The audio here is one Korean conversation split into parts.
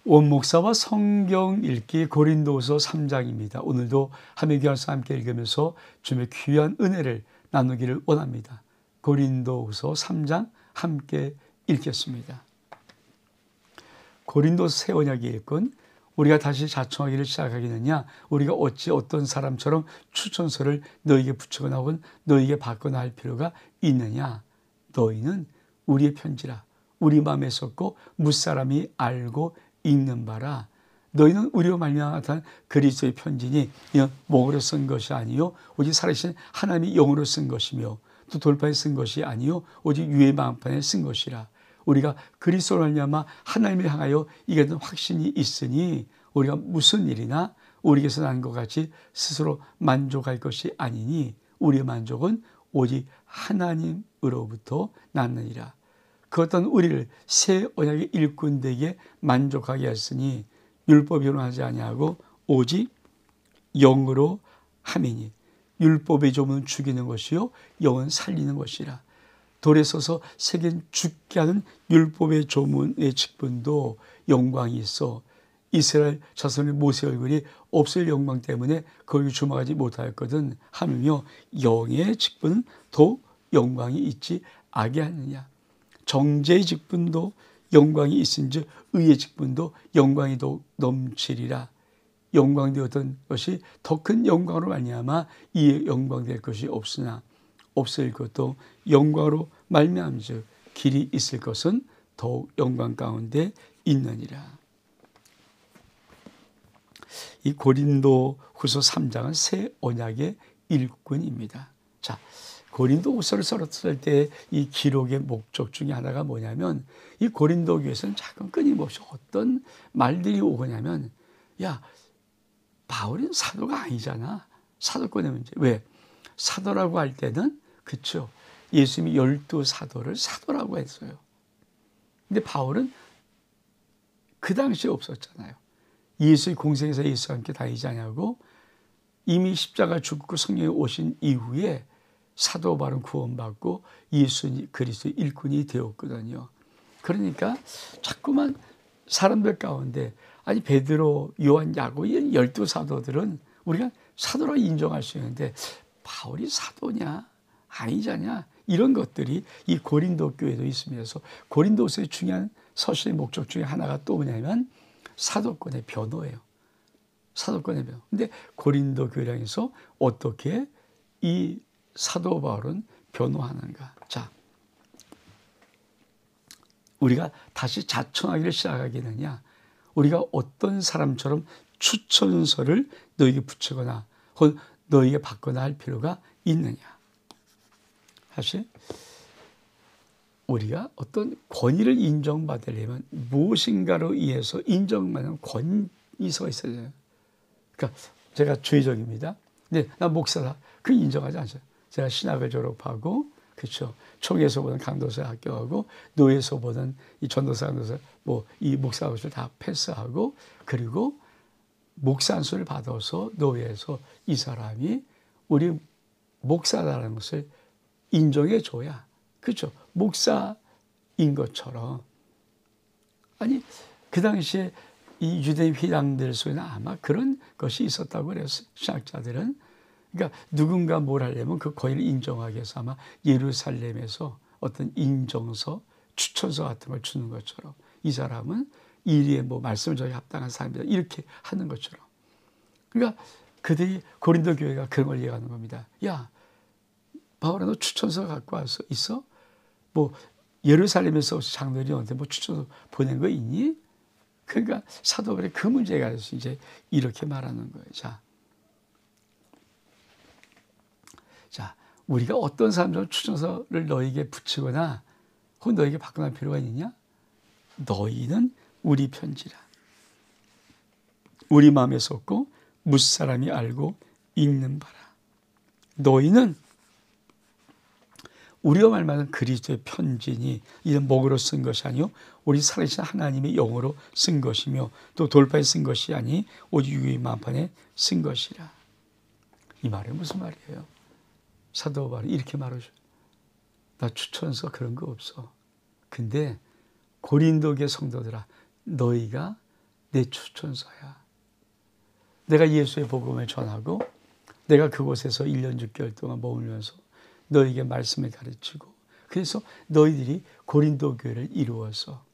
원목사와 성경 읽기 고린도후서 3장입니다. 오늘도 함께 교회에서 함께 읽으면서 주님의 귀한 은혜를 나누기를 원합니다. 고린도후서 3장 함께 읽겠습니다. 고린도서 새 언약의 일꾼, 우리가 다시 자청하기를 시작하겠느냐? 우리가 어찌 어떤 사람처럼 추천서를 너에게 붙이거나 혹은 너에게 받거나 할 필요가 있느냐? 너희는 우리의 편지라. 우리 마음에 썼고 무사람이 알고 읽는 바라. 너희는 우리로 말미암아 나타난 그리스도의 편지니 이는 목으로 쓴 것이 아니요 오직 살아계신 하나님이 영으로 쓴 것이며 또 돌판에 쓴 것이 아니요 오직 유의 마음판에 쓴 것이라. 우리가 그리스도로 말미암아 하나님을 향하여 이게 된 확신이 있으니 우리가 무슨 일이나 우리에게서 난 것 같이 스스로 만족할 것이 아니니 우리의 만족은 오직 하나님으로부터 났느니라. 그 어떤 우리를 새 언약의 일꾼되게 만족하게 했으니 율법이 변호하지 아니하고 오직 영으로 함이니 율법의 조문은 죽이는 것이요 영은 살리는 것이라. 돌에 서서 새긴 죽게 하는 율법의 조문의 직분도 영광이 있어 이스라엘 자손의 모세 얼굴이 없을 영광 때문에 거기 주목하지 못하였거든 하며 영의 직분은 더 영광이 있지 악이 하느냐. 정죄의 직분도 영광이 있은즉 의의 직분도 영광이 더 넘치리라. 영광되었던 것이 더 큰 영광으로 말미암아 이에 영광될 것이 없으나 없을 것도 영광으로 말미암즉 길이 있을 것은 더욱 영광 가운데 있느니라. 이 고린도후서 3장은 새 언약의 일꾼입니다. 자, 고린도후서를 썼을 때 이 기록의 목적 중에 하나가 뭐냐면 이 고린도 교회에서는 자꾸 끊임없이 어떤 말들이 오냐면 야, 바울은 사도가 아니잖아. 사도권의 문제. 왜? 사도라고 할 때는 그렇죠. 예수님이 12사도를 사도라고 했어요. 근데 바울은 그 당시에 없었잖아요. 예수의 공생에서 예수와 함께 다니지 않냐고 이미 십자가 죽고 성령이 오신 이후에 사도 바울은 구원받고 예수 그리스도의 일꾼이 되었거든요. 그러니까 자꾸만 사람들 가운데 아니 베드로, 요한, 야고 이 12사도들은 우리가 사도로 인정할 수 있는데 바울이 사도냐 아니잖냐 이런 것들이 이 고린도 교회도 있습니다. 그래서 고린도서의 중요한 서신의 목적 중에 하나가 또 뭐냐면 사도권의 변호예요. 사도권의 변호. 근데 고린도 교회에서 어떻게 이 사도 바울은 변호하는가? 자, 우리가 다시 자청하기를 시작하겠느냐? 우리가 어떤 사람처럼 추천서를 너에게 붙이거나 혹은 너에게 받거나 할 필요가 있느냐? 사실 우리가 어떤 권위를 인정받으려면 무엇인가로 의해서 인정받는 권위서가 있어야 돼요. 그러니까 제가 주의적입니다. 근데 나 목사다. 그 인정하지 않아요. 제가 신학을 졸업하고 그렇죠. 총에서 보던 강도사 합격하고 노예에서 보던 이 전도사 강도사 뭐 이 목사 것을 다 패스하고 그리고 목사 안수를 받아서 노예에서 이 사람이 우리 목사다라는 것을 인정해 줘야 그렇죠. 목사인 것처럼 아니 그 당시에 이 유대인 회당들 속에는 아마 그런 것이 있었다고 그래요. 신학자들은. 그러니까 누군가 뭘 하려면 그 권위를 인정하기 위해서 아마 예루살렘에서 어떤 인정서, 추천서 같은 걸 주는 것처럼 이 사람은 이리에 뭐 말씀을 전하기 합당한 사람이다 이렇게 하는 것처럼. 그러니까 그들이 고린도 교회가 그런 걸 얘기하는 겁니다. 야, 바울아 너 추천서 갖고 와서 있어? 뭐 예루살렘에서 장로들이 너한테 뭐 추천서 보낸 거 있니? 그러니까 사도 바울이 그 문제가 있어서 이제 이렇게 말하는 거예요. 자, 우리가 어떤 사람처럼 추천서를 너에게 붙이거나 혹은 너에게 받거나 할 필요가 있느냐? 너희는 우리 편지라. 우리 마음에 썼고 무사람이 알고 읽는 바라. 너희는 우리가 말하는 그리스도의 편지니 이는 목으로 쓴 것이 아니요 우리 살아계신 하나님의 영으로 쓴 것이며 또 돌파에 쓴 것이 아니 오직 유의 마음판에 쓴 것이라. 이 말이 무슨 말이에요? 사도 바울이 이렇게 말하죠. 나 추천서 그런 거 없어. 근데 고린도계 성도들아 너희가 내 추천서야. 내가 예수의 복음을 전하고 내가 그곳에서 1년 6개월 동안 머물면서 너에게 말씀을 가르치고 그래서 너희들이 고린도 교회를 이루어서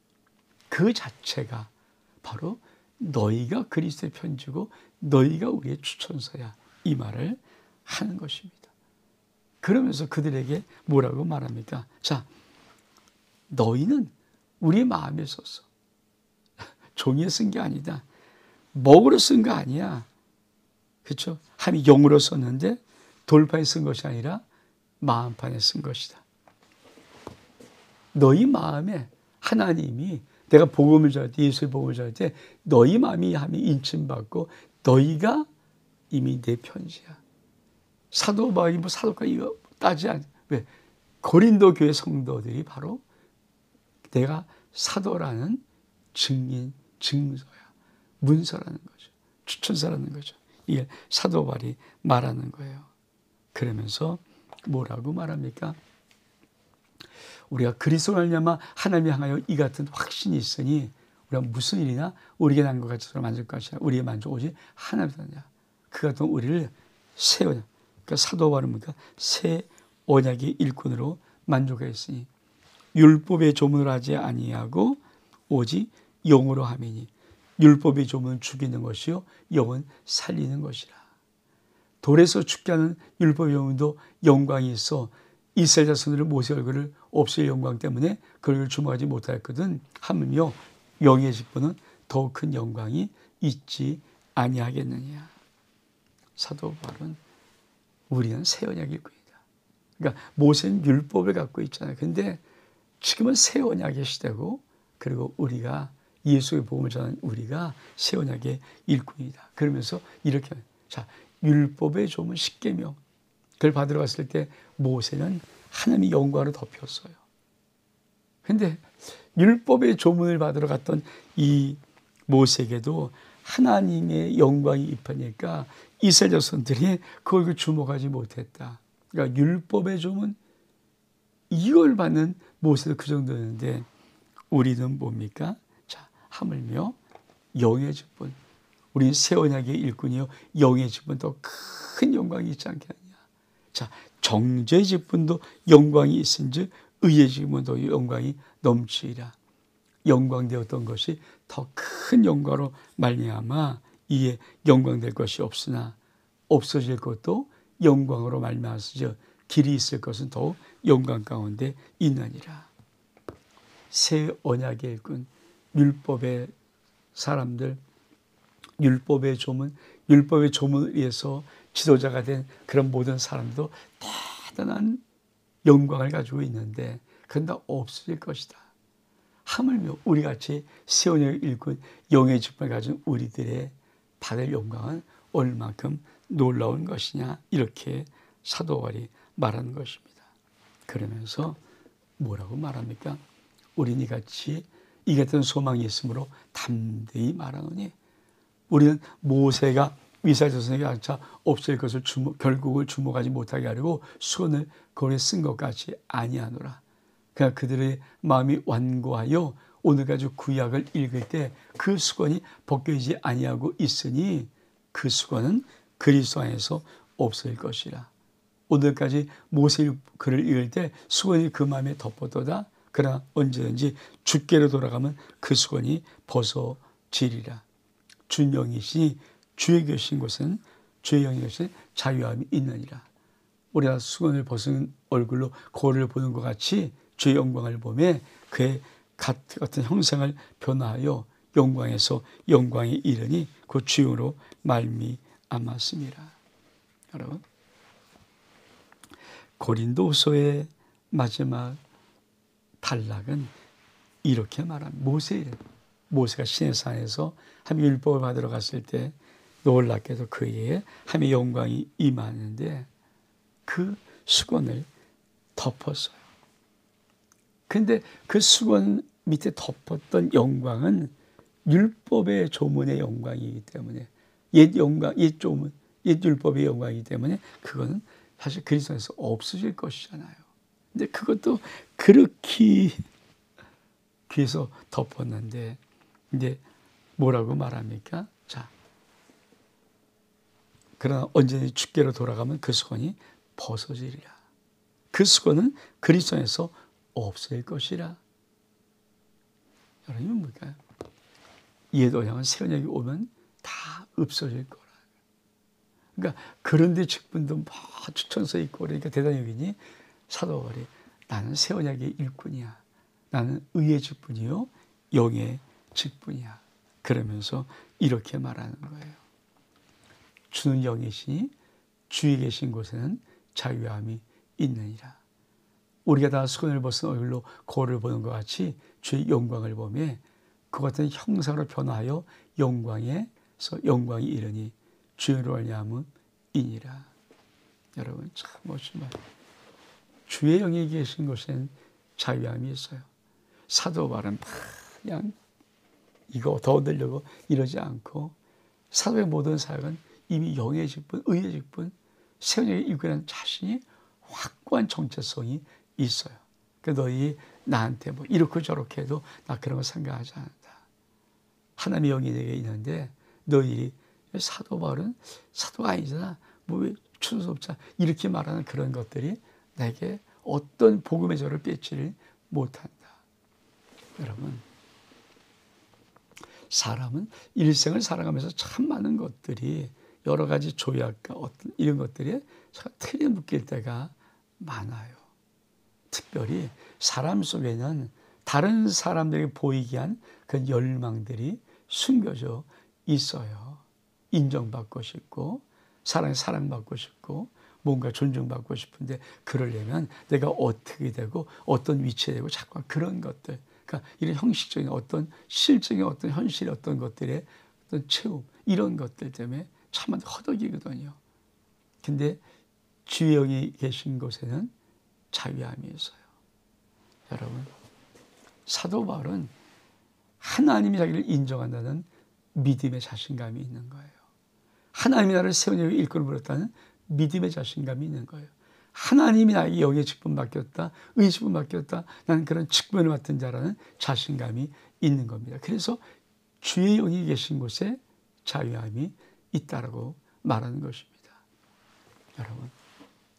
그 자체가 바로 너희가 그리스도의 편지고 너희가 우리의 추천서야. 이 말을 하는 것입니다. 그러면서 그들에게 뭐라고 말합니까? 자, 너희는 우리의 마음에 썼어. 종이에 쓴 게 아니다. 먹으로 쓴 거 아니야. 그렇죠? 함이 영으로 썼는데 돌판에 쓴 것이 아니라 마음판에 쓴 것이다. 너희 마음에 하나님이 내가 복음을 전할 때 예수의 복음을 전할 때 너희 마음이 함이 인침받고 너희가 이미 내 편지야. 사도 바울이 뭐 사도가 이거 따지 않. 왜? 고린도 교회 성도들이 바로 내가 사도라는 증인, 증서야. 문서라는 거죠. 추천서라는 거죠. 이게 사도 바울이 말하는 거예요. 그러면서 뭐라고 말합니까? 우리가 그리스도로 말미암아 하나님을 향하여 이 같은 확신이 있으니 우리가 무슨 일이나 우리에게 난 것 같이 서로 만질 것이야. 우리의 만족 오직 하나님이냐. 그 같은 우리를 새 언약. 그러니까 사도 바울은 뭡니까? 새 언약의 일꾼으로 만족하였으니 율법의 조문을 하지 아니하고 오직 영으로 함이니 율법의 조문은 죽이는 것이요 영은 살리는 것이라. 돌에서 죽게 하는 율법의 조문도 영광이 있어 이스라엘 자손들은 모세 얼굴을 없앨 영광 때문에 그 얼굴을 주목하지 못하였거든. 하물며 영의 직분은 더욱 큰 영광이 있지 아니하겠느냐. 사도 바울은 우리는 새 언약의 일꾼이다. 그러니까 모세는 율법을 갖고 있잖아요. 근데 지금은 새 언약의 시대고 그리고 우리가 예수의 복음을 전하는 우리가 새 언약의 일꾼이다. 그러면서 이렇게 자 율법의 조문 10계명 그걸 받으러 갔을 때 모세는 하나님의 영광으로 덮였어요. 근데 율법의 조문을 받으러 갔던 이 모세에게도 하나님의 영광이 입하니까 이스라엘 자손들이 그걸 주목하지 못했다. 그러니까 율법의 조문 이걸 받는 모세도 그 정도였는데 우리는 뭡니까? 자, 하물며 영의 직분. 우리는 새 언약의 일꾼이요 영의 직분 더 큰 영광이 있지 않겠느냐. 자, 정죄의 직분도 영광이 있은즉 의의 직분도 영광이 넘치리라. 영광되었던 것이 더 큰 영광으로 말미암아 이에 영광될 것이 없으나 없어질 것도 영광으로 말미암아서 길이 있을 것은 더욱 영광 가운데 있느니라. 새 언약의 일꾼, 율법의 사람들, 율법의 조문, 율법의 조문을 위해서 지도자가 된 그런 모든 사람도 대단한 영광을 가지고 있는데 그건 다 없어질 것이다. 하물며 우리같이 새 언약의 일꾼, 영의 직분을 가진 우리들의 받을 영광은 얼만큼 놀라운 것이냐 이렇게 사도 바울이 말하는 것입니다. 그러면서 뭐라고 말합니까? 우리는 이같이 이 같은 소망이 있으므로 담대히 말하노니 우리는 모세가 이스라엘 자손에게 앉아 없앨 것을 결국을 주목하지 못하게 하려고 수건을 거기에 쓴 것 같이 아니하노라. 그러니까 그들의 마음이 완고하여 오늘까지 구약을 읽을 때 그 수건이 벗겨지지 아니하고 있으니 그 수건은 그리스도 안에서 없을 것이라. 오늘까지 모세 글을 읽을 때 수건이 그 마음에 덮어도다. 그러나 언제든지 주께로 돌아가면 그 수건이 벗어지리라. 주 영이시니 주의 계신 곳은 주의 영이 계신 자유함이 있느니라. 우리가 수건을 벗은 얼굴로 거울을 보는 것 같이 주의 영광을 보매 그의 같은 형상을 변화하여 영광에서 영광에 이르니 그 주용으로 말미암았습니다. 여러분, 고린도후서의 마지막 단락은 이렇게 말합니다. 모세가 시내산에서 하나님의 율법을 받으러 갔을 때 놀랍게도 그에게 하나님의 영광이 임하는데 그 수건을 덮었어요. 근데 그 수건 밑에 덮었던 영광은 율법의 조문의 영광이기 때문에 옛 영광, 옛 조문, 옛 율법의 영광이기 때문에 그거는 사실 그리스도에서 없어질 것이잖아요. 근데 그것도 그렇게 귀해서 덮었는데 이제 뭐라고 말합니까? 자, 그러나 언제든지 주께로 돌아가면 그 수건이 벗어지리라. 그 수건은 그리스도 안에서 없어질 것이라. 여러분, 뭘까요? 이에도 향한 새 언약이 오면 다 없어질 거라. 그러니까 그런데 직분도 막 추천서 있고 그러니까 대단히 여기니 사도 바울이 나는 새 언약의 일꾼이야. 나는 의의 직분이요 영의 직분이야. 그러면서 이렇게 말하는 거예요. 주는 영이시니 주에 계신 곳에는 자유함이 있느니라. 우리가 다 수건을 벗은 얼굴로 거울을 보는 것 같이 주의 영광을 보며 그 같은 형상으로 변화하여 영광에서 영광이 이르니 주의로 말미암음이니라. 여러분 참 멋진 말. 주의 영이 계신 곳에는 자유함이 있어요. 사도 바울은 그냥 이거 더 얻으려고 이러지 않고 사도의 모든 사역은 이미 영의 직분, 의의 직분, 새 언약의 일꾼이라는 자신이 확고한 정체성이 있어요. 그러니까 너희 나한테 뭐 이렇게 저렇게 해도 나 그런 거 생각하지 않는다. 하나님의 영이 내게 있는데 너희 사도 바울은 사도가 아니잖아. 뭐 왜 추수업자 이렇게 말하는 그런 것들이 내게 어떤 복음의 저를 뺏지를 못한다. 여러분, 사람은 일생을 살아가면서 참 많은 것들이 여러 가지 조약과 어떤 이런 것들이 틀에 묶일 때가 많아요. 특별히 사람 속에는 다른 사람들에게 보이게 한 그 열망들이 숨겨져 있어요. 인정받고 싶고 사랑받고 싶고 뭔가 존중받고 싶은데 그러려면 내가 어떻게 되고 어떤 위치에 되고 자꾸 그런 것들, 그러니까 이런 형식적인 어떤 실적인 어떤 현실의 어떤 것들의 어떤 체험 이런 것들 때문에 참 허덕이거든요. 근데 주의 영이 계신 곳에는 자유함이 있어요. 여러분, 사도 바울은 하나님이 자기를 인정한다는 믿음의 자신감이 있는 거예요. 하나님이 나를 새 언약의 일꾼으로 부렸다는 믿음의 자신감이 있는 거예요. 하나님이 나에게 영의 직분 맡겼다, 의의 직분 맡겼다, 나는 그런 직분을 맡은 자라는 자신감이 있는 겁니다. 그래서 주의 영이 계신 곳에 자유함이 있다라고 말하는 것입니다. 여러분,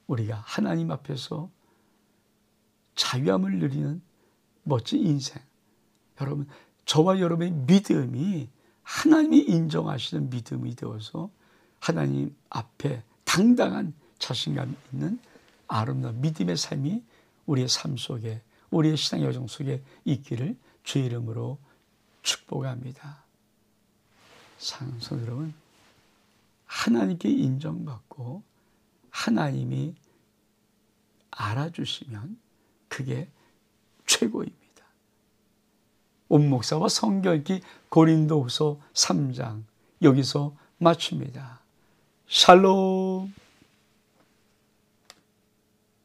우리가 하나님 앞에서 자유함을 누리는 멋진 인생, 여러분 저와 여러분의 믿음이 하나님이 인정하시는 믿음이 되어서 하나님 앞에 당당한 자신감이 있는 아름다운 믿음의 삶이 우리의 삶 속에 우리의 신앙 여정 속에 있기를 주의 이름으로 축복합니다. 사랑하는 여러분, 하나님께 인정받고 하나님이 알아주시면 그게 최고입니다. 온 목사와 성경 읽기 고린도후서 3장 여기서 마칩니다. 샬롬.